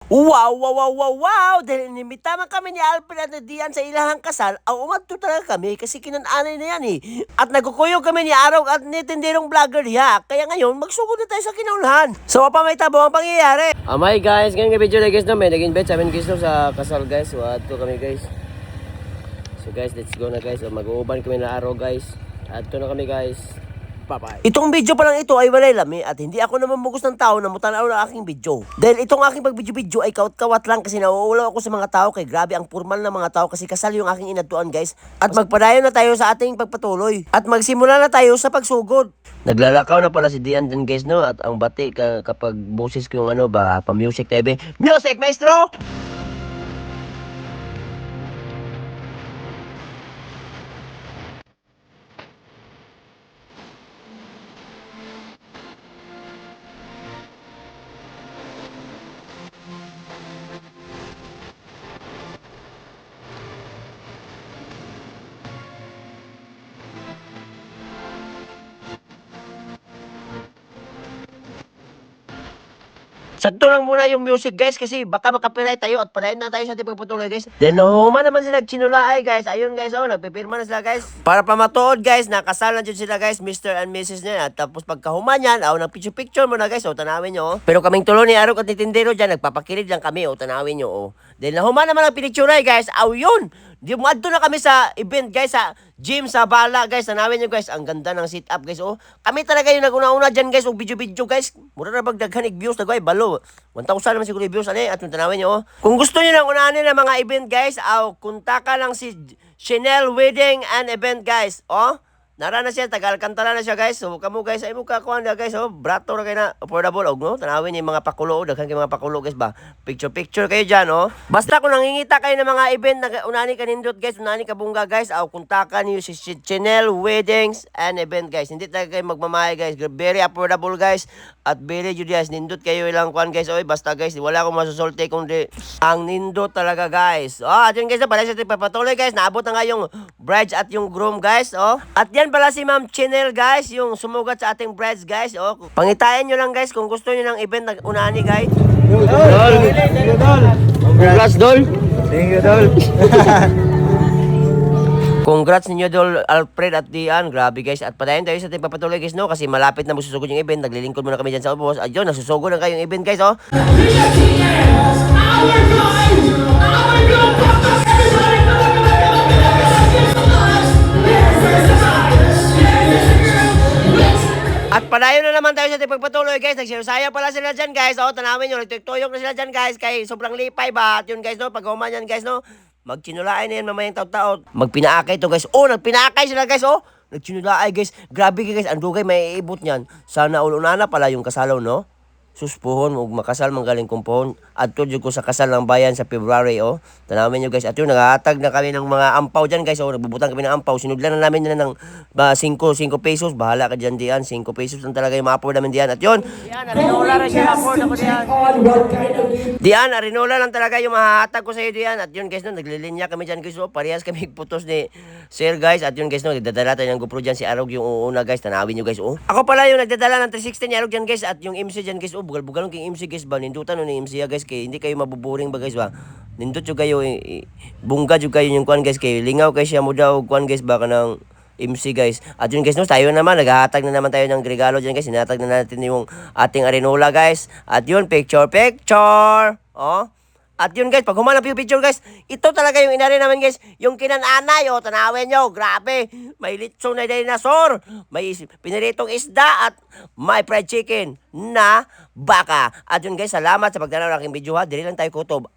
Wow, wow, wow, wow, wow! Dahil inimbitaman kami ni Alfred at ni Dian sa ilahang kasal, ang umadto talaga kami kasi kinananay na yan eh. At nagkukuyog kami ni Araw at ni tindirong vlogger niya. Kaya ngayon, magsugod na tayo sa kinaunahan. So, pa may tabo ang pangyayari. Amay guys, ngayon video na guys na may nag-invite sa amin guys no, sa kasal guys. So, ato kami guys. So guys, let's go na guys. So, mag-uuban kami na Araw guys. Ato na kami guys. Bye-bye. Itong video pa lang ito ay walay lami at hindi ako naman mugos ng tao na mutanaw ng aking video. Dahil itong aking pagbidyo-video ay kawat-kawat lang kasi nauulaw ako sa mga tao kay grabe ang formal ng mga tao kasi kasal yung aking inatuan guys. At magpadayon na tayo sa ating pagpatuloy. At magsimula na tayo sa pagsugod. Naglalakaw na pala si Dian din guys no at ang bati kapag boses ko yung ano ba pa music TV. Music maestro! Sakto lang muna yung music guys kasi baka makapiright tayo at padayon na tayo sa ating pagpatuloy guys. Then huma naman sila nagsinulaay guys. Ayun guys, oh, nagpipirma na sila guys. Para pa matuod guys, nakasal na dyan sila guys, Mr. and Mrs. niya. At tapos pagkahuma niyan, nagpicture-picture muna guys, tanawin nyo. Pero kaming tulo ni Arok at ni Tindero dyan, nagpapakilig lang kami, tanawin nyo. Then nahuma naman ang pinicture guys, yun. Di madto na kami sa event guys, sa gym sa Bala guys. Tanawin nyo guys, ang ganda ng sit-up guys. Kami talaga yung nag-una-una dyan guys, video-video guys. Mura na bagdaghanig views na guys, balo. 1,000 naman siguro views at yung tanawin nyo. Kung gusto nyo nang unahin ng mga event guys, kunta ka lang si Chanel Wedding and Event guys. Nara na siya, taga-Alcantara na siya guys. So kamo guys, ay mo kakuha na guys. Brato na kayo na affordable no. Tanawin yung mga pakulo, daghan kayo mga pakulo guys ba. Picture kayo diyan Basta kung nangingita kayo ng mga event na unani kanindot guys, unani kabungga guys, kontakan niyo si Chanel Weddings and Event guys. Hindi talaga kayo magmamahal guys. Very affordable guys. At very good guys, nindot kayo ilang kuan guys. Basta guys, wala akong masusulte kundi ang nindot talaga guys. At yun guys, pala sa patuloy guys, naabot na nga yung bride at yung groom guys. At yan pala si Ma'am Chanel guys, yung sumugat sa ating brides guys. Pangitain nyo lang guys kung gusto nyo ng event na unani guys. Dol! Congrats Dol! Thank you, Dol. Congrats ninyo Dol, Alfred at Dian. Grabe guys. At padayon tayo sa ating papatuloy guys no. Kasi malapit na magsusugod yung event. Naglilingkod muna kami dyan sa ubos. Ayun, nasusugod na kayong event guys At padayon na naman tayo sa ating pagpatuloy guys. Nagsiyosaya pala sila dyan guys. Tanawin nyo, nagtuyok na sila dyan guys. Kay sobrang lipay ba. At yun guys no, pag human yan guys no. Magchinulaay na yan mamayang taot-taot. Magpinaakay to guys. Nagpinaakay sila guys Nagchinulaay guys. Grabe guys, ang dugay may iibot niyan. Sana ulunana pala yung kasalaw no. Suspuhon, makasal manggaling kumpon. At tudyo ko sa kasal ng bayan sa February Tanawin nyo guys. At yun, nakahatag na kami ng mga ampaw dyan guys. Nagbubutan kami ng ampaw. Sinudlan na namin na ng 5 pesos. Bahala ka dyan diyan. 5 pesos lang talaga yung ma-afford namin diyan. At yun, Diyan, Arinola rin yung afford ako diyan. Diyan, Arinola lang talaga yung mahahatag ko sa iyo diyan. At yun guys, naglilinya kami dyan guys. Parehas kami putos ni Sir guys. At yun guys, nagdadala tayo ng GoPro dyan. Si Arog yung uuna guys. Tanawin nyo guys. Ako pala yung nagdadala ng 360 ni Arog dyan guys. At yung MC dyan guys. Bugal-bugal ng MC guys ba. Nindutan ni MC guys. Kaya hindi kayo mabuboring ba guys ba. Nindot yung kayo. Bungga yung kayo yung kuan guys. Kaya lingaw kayo siya mo daw kuan guys. Baka ng MC guys. At yun guys no, tayo naman, naghahatag na naman tayo ng regalo dyan guys. Hinatag na natin yung ating Arinola guys. At yun, picture. At yun guys, pag humanap yung picture guys, ito talaga yung inari naman guys. Yung kinananay, tanawin nyo, grabe. May litsong na dinosaur, may piniritong isda, at may fried chicken na baka. At yun guys, salamat sa pagdalaw ng aking video ha. Dili lang tayo kutob.